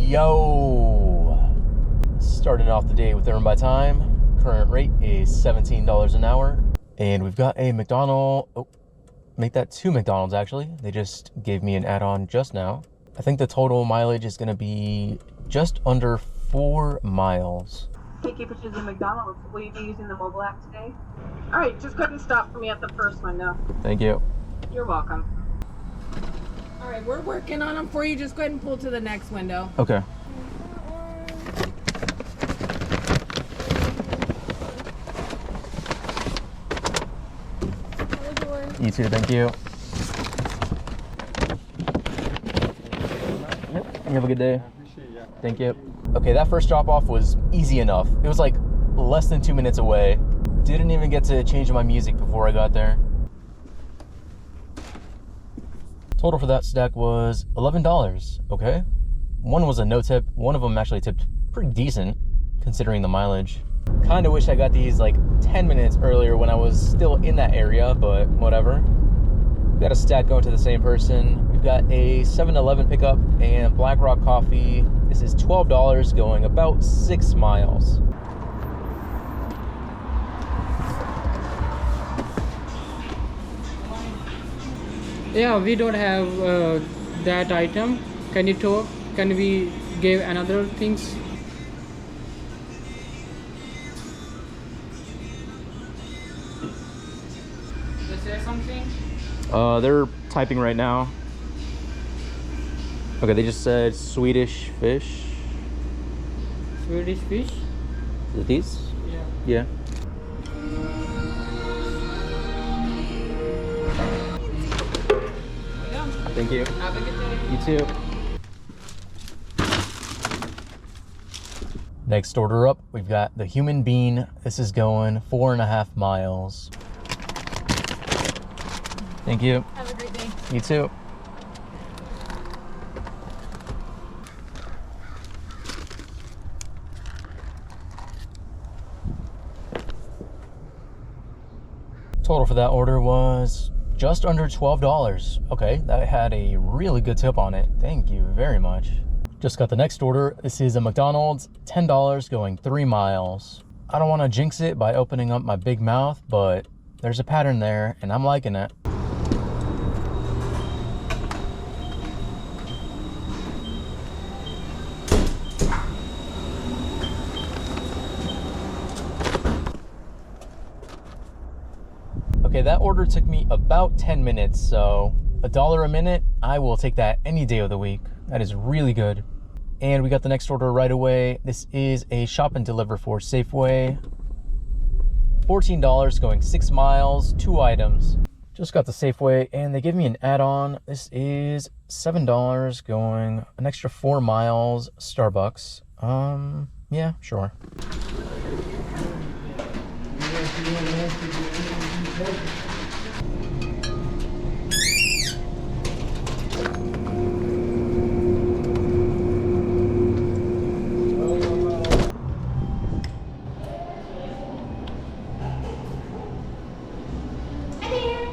Yo! Starting off the day with Earn by Time. Current rate is $17 an hour. And we've got a McDonald's. Oh, make that 2 McDonald's actually. They just gave me an add-on just now. I think the total mileage is going to be just under 4 miles. Take your pictures of McDonald's. Will you be using the mobile app today? All right, just go ahead and stop for me at the first window. Thank you. You're welcome. All right, we're working on them for you. Just go ahead and pull to the next window. Okay. You too, thank you. Yep, you have a good day. Thank you. Okay, that first drop off was easy enough. It was like less than 2 minutes away. Didn't even get to change my music before I got there. Total for that stack was $11, okay? One was a no tip, one of them actually tipped pretty decent considering the mileage. Kinda wish I got these like 10 minutes earlier when I was still in that area, but whatever. We've got a stack going to the same person. We've got a 7-Eleven pickup and Black Rock Coffee. This is $12 going about 6 miles. Yeah, we don't have that item. Can you talk? Can we give another things? They say something? They're typing right now. Okay, they just said Swedish fish. Swedish fish? Is it these? Yeah. Yeah. Thank you. Have a good day. You too. Next order up, we've got the Human Bean. This is going 4.5 miles. Thank you. Have a great day. You too. Total for that order was just under $12. Okay, that had a really good tip on it. Thank you very much. Just got the next order. This is a McDonald's, $10 going 3 miles. I don't want to jinx it by opening up my big mouth, but there's a pattern there and I'm liking it. Okay, that order took me about 10 minutes, so $1 a minute, I will take that any day of the week. That is really good. And we got the next order right away. This is a shop and deliver for Safeway. $14 going 6 miles, 2 items. Just got the Safeway and they give me an add-on. This is $7 going an extra 4 miles, Starbucks. Yeah, sure.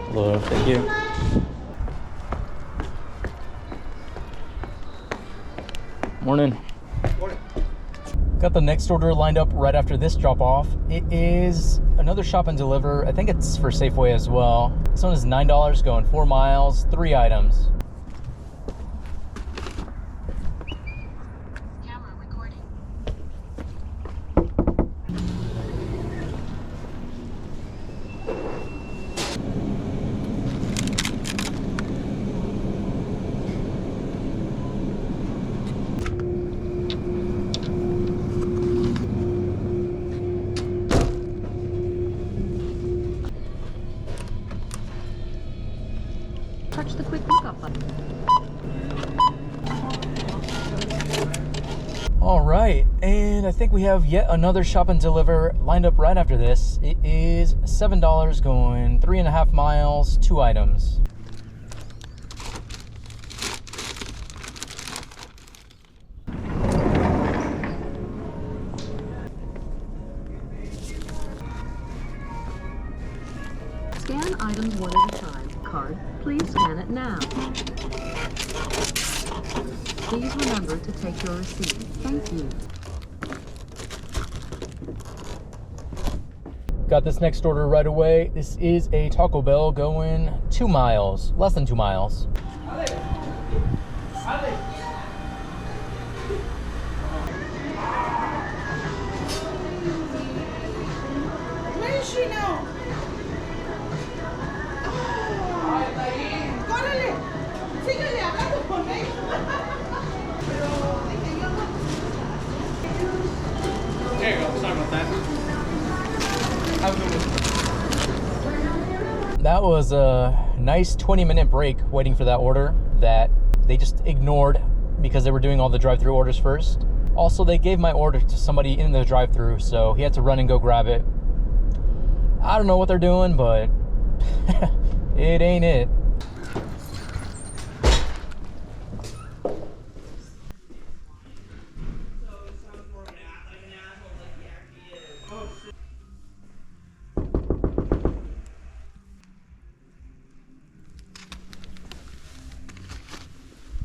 Hello, thank you. Morning. Morning. Got the next order lined up right after this drop off. It is another shop and deliver. I think it's for Safeway as well. This one is $9 going 4 miles, 3 items. Camera recording. Touch the quick pickup button. All right, and I think we have yet another shop and deliver lined up right after this. It is $7 going 3.5 miles, 2 items. Scan items one at a time. Card, please scan it now. Please remember to take your receipt. Thank you. Got this next order right away. This is a Taco Bell going 2 miles, less than 2 miles. Where is she now? Córrele. Síguele hablando con ella. There you go. Sorry about that. Have a good one. That was a nice 20-minute break waiting for that order that they just ignored because they were doing all the drive-through orders first. Also, they gave my order to somebody in the drive-through, so he had to run and go grab it. I don't know what they're doing, but it ain't it.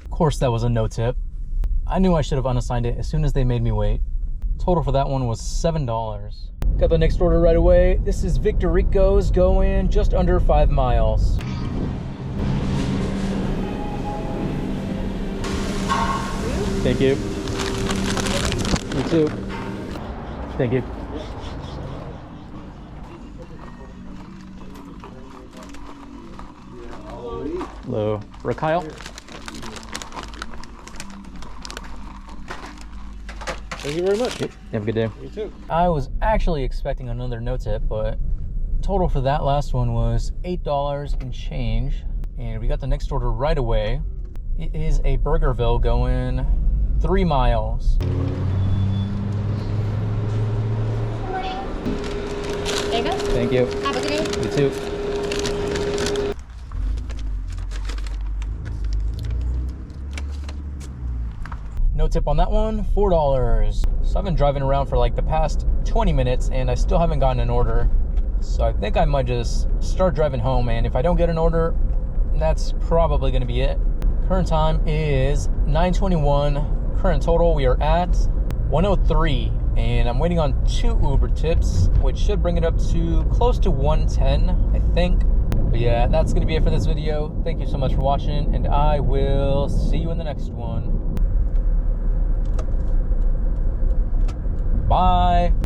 Of course, that was a no tip. I knew I should have unassigned it as soon as they made me wait. Total for that one was $7. Got the next order right away. This is Victor Rico's going just under 5 miles. Thank you. You too. Thank you. Hello. Raquel? Thank you very much. Have a good day. You too. I was actually expecting another no tip, but total for that last one was $8 and change. And we got the next order right away. It is a Burgerville going 3 miles. There you go. Thank you. Have a good day. You too. No tip on that one, $4. So I've been driving around for like the past 20 minutes and I still haven't gotten an order. So I think I might just start driving home, and if I don't get an order, that's probably gonna be it. Current time is 9:21. Current total, we are at 103. And I'm waiting on 2 Uber tips, which should bring it up to close to 110, I think. But yeah, that's gonna be it for this video. Thank you so much for watching, and I will see you in the next one. Bye.